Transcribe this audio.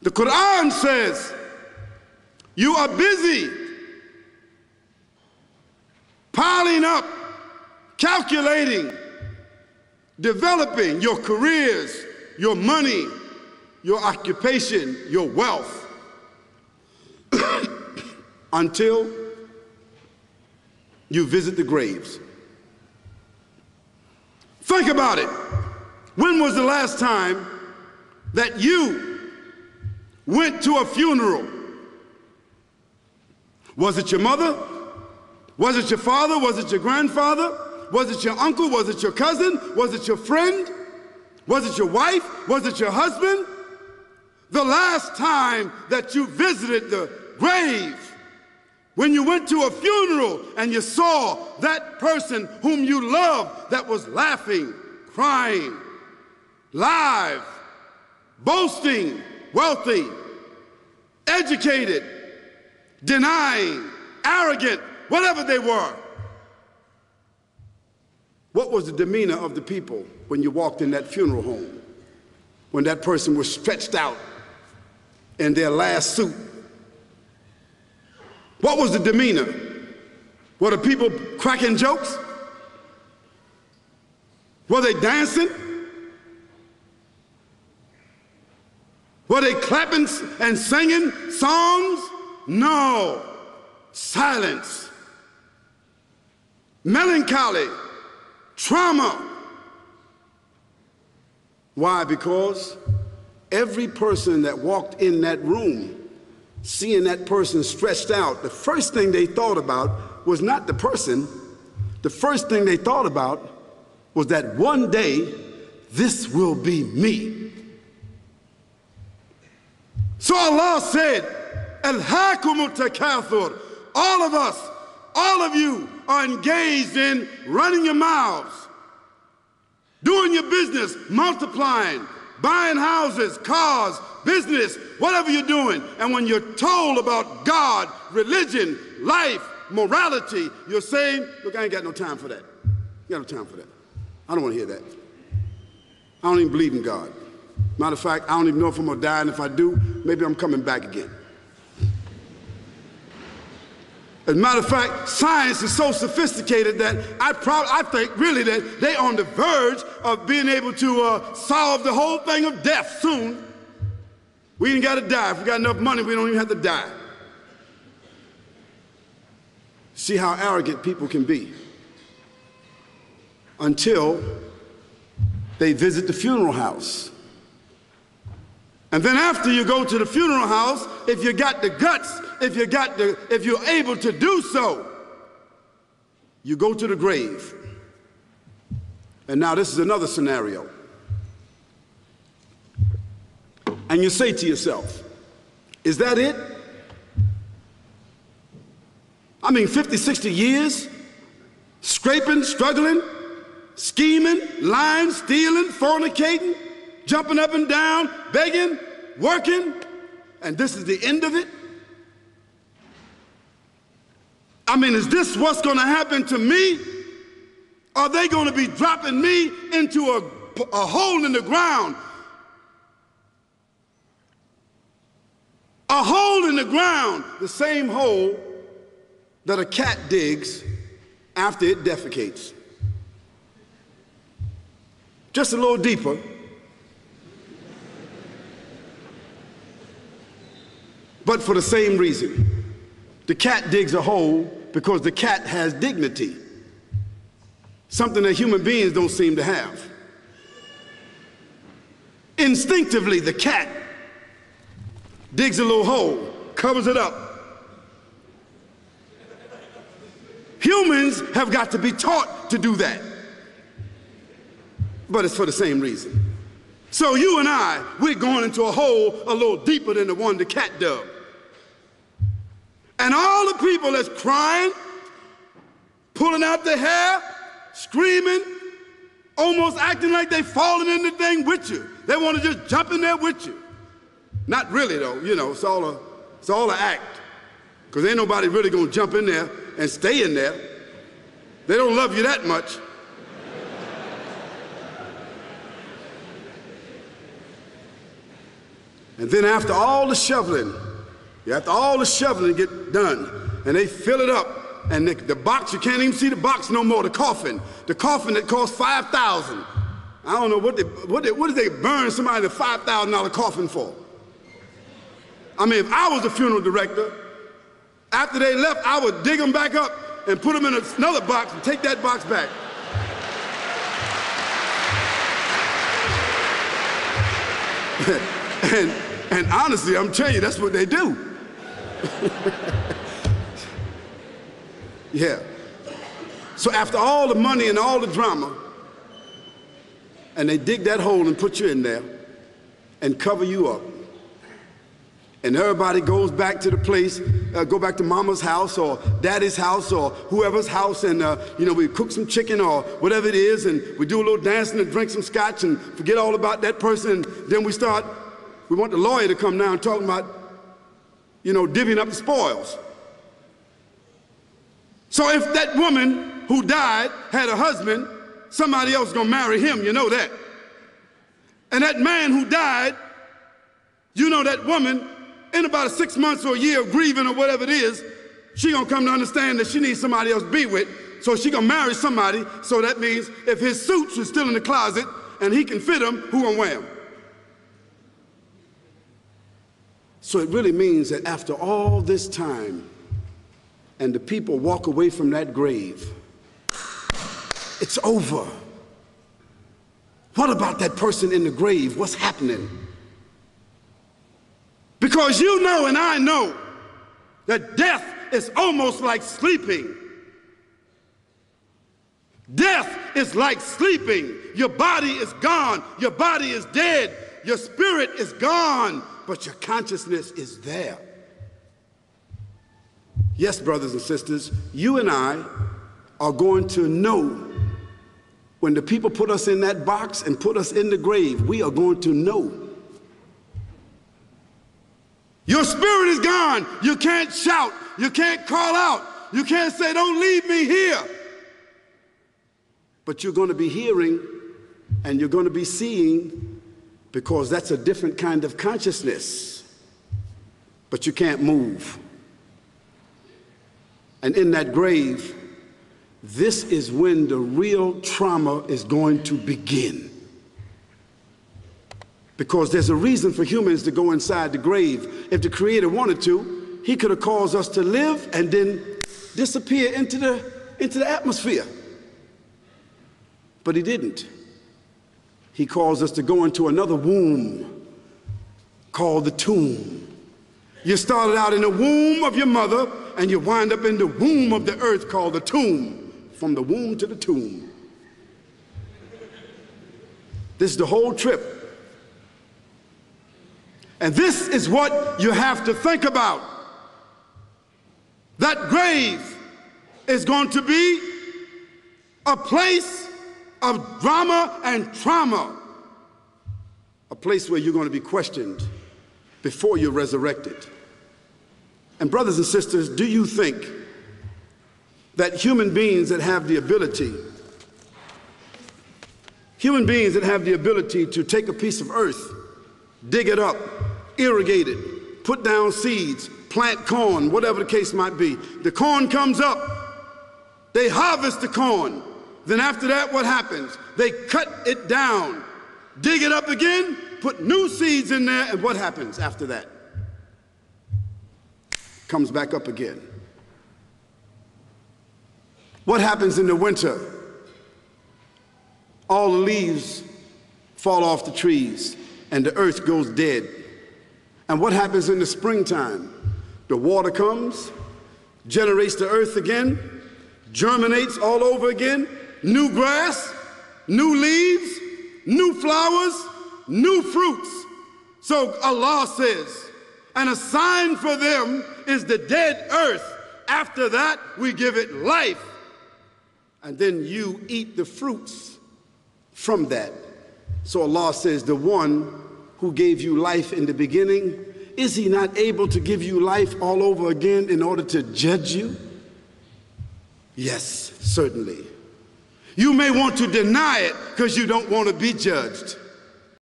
The Quran says, you are busy piling up, calculating, developing your careers, your money, your occupation, your wealth, until you visit the graves. Think about it. When was the last time that you went to a funeral? Was it your mother? Was it your father? Was it your grandfather? Was it your uncle? Was it your cousin? Was it your friend? Was it your wife? Was it your husband? The last time that you visited the grave, when you went to a funeral and you saw that person whom you loved that was laughing, crying, live, boasting, wealthy, educated, denying, arrogant, whatever they were. What was the demeanor of the people when you walked in that funeral home? When that person was stretched out in their last suit? What was the demeanor? Were the people cracking jokes? Were they dancing? Were they clapping and singing songs? No. Silence. Melancholy. Trauma. Why? Because every person that walked in that room, seeing that person stretched out, the first thing they thought about was not the person. The first thing they thought about was that one day, this will be me. So Allah said, Alhaakumut takathur. All of us, all of you are engaged in running your mouths, doing your business, multiplying, buying houses, cars, business, whatever you're doing. And when you're told about God, religion, life, morality, you're saying, look, I ain't got no time for that. I got no time for that. I don't want to hear that. I don't even believe in God. Matter of fact, I don't even know if I'm going to die, and if I do, maybe I'm coming back again. As a matter of fact, science is so sophisticated that I think really that they're on the verge of being able to solve the whole thing of death soon. We ain't got to die. If we got enough money, we don't even have to die. See how arrogant people can be until they visit the funeral house. And then after you go to the funeral house, if you got the guts, if you're able to do so, you go to the grave. And now this is another scenario. And you say to yourself, is that it? I mean, 50, 60 years, scraping, struggling, scheming, lying, stealing, fornicating, jumping up and down, begging, working, and this is the end of it? I mean, is this what's going to happen to me? Are they going to be dropping me into a hole in the ground? A hole in the ground, the same hole that a cat digs after it defecates. Just a little deeper. But for the same reason. The cat digs a hole because the cat has dignity. Something that human beings don't seem to have. Instinctively, the cat digs a little hole, covers it up. Humans have got to be taught to do that. But it's for the same reason. So you and I, we're going into a hole a little deeper than the one the cat dug. And all the people that's crying, pulling out their hair, screaming, almost acting like they falling in the thing with you. They want to just jump in there with you. Not really though, you know, it's all an act. Because ain't nobody really gonna jump in there and stay in there. They don't love you that much. And then after all the shoveling get done, and they fill it up, and the box, you can't even see the box no more, the coffin that cost $5,000. I don't know what did they burn somebody in a $5,000 coffin for? I mean, if I was the funeral director, after they left, I would dig them back up and put them in another box and take that box back. and honestly, I'm telling you, that's what they do. Yeah. So after all the money and all the drama, and they dig that hole and put you in there and cover you up, and everybody goes back to the place, go back to mama's house or daddy's house or whoever's house, and we cook some chicken or whatever it is, and we do a little dancing and drink some scotch and forget all about that person, and then we want the lawyer to come now and talk about, divvying up the spoils. So if that woman who died had a husband, somebody else is gonna marry him, you know that. And that man who died, that woman, in about 6 months or a year of grieving or whatever it is, she gonna come to understand that she needs somebody else to be with, so she gonna marry somebody, so that means if his suits are still in the closet and he can fit them, who gonna wear them? So it really means that after all this time, and the people walk away from that grave, it's over. What about that person in the grave? What's happening? Because you know and I know that death is almost like sleeping. Death is like sleeping. Your body is gone. Your body is dead. Your spirit is gone, but your consciousness is there. Yes, brothers and sisters, you and I are going to know when the people put us in that box and put us in the grave, we are going to know. Your spirit is gone. You can't shout. You can't call out. You can't say, don't leave me here. But you're going to be hearing and you're going to be seeing, because that's a different kind of consciousness. But you can't move. And in that grave, this is when the real trauma is going to begin. Because there's a reason for humans to go inside the grave. If the Creator wanted to, he could have caused us to live and then disappear into the atmosphere. But he didn't. He caused us to go into another womb called the tomb. You started out in the womb of your mother, and you wind up in the womb of the earth called the tomb. From the womb to the tomb. This is the whole trip. And this is what you have to think about. That grave is going to be a place of drama and trauma. A place where you're going to be questioned before you're resurrected. And brothers and sisters, do you think that human beings that have the ability to take a piece of earth, dig it up, irrigate it, put down seeds, plant corn, whatever the case might be. The corn comes up, they harvest the corn. Then after that, what happens? They cut it down, dig it up again, put new seeds in there, and what happens after that? Comes back up again. What happens in the winter? All the leaves fall off the trees and the earth goes dead. And what happens in the springtime? The water comes, generates the earth again, germinates all over again, new grass, new leaves, new flowers, new fruits. So Allah says, and a sign for them is the dead earth. After that, we give it life. And then you eat the fruits from that. So Allah says, the one who gave you life in the beginning, is he not able to give you life all over again in order to judge you? Yes, certainly. You may want to deny it because you don't want to be judged.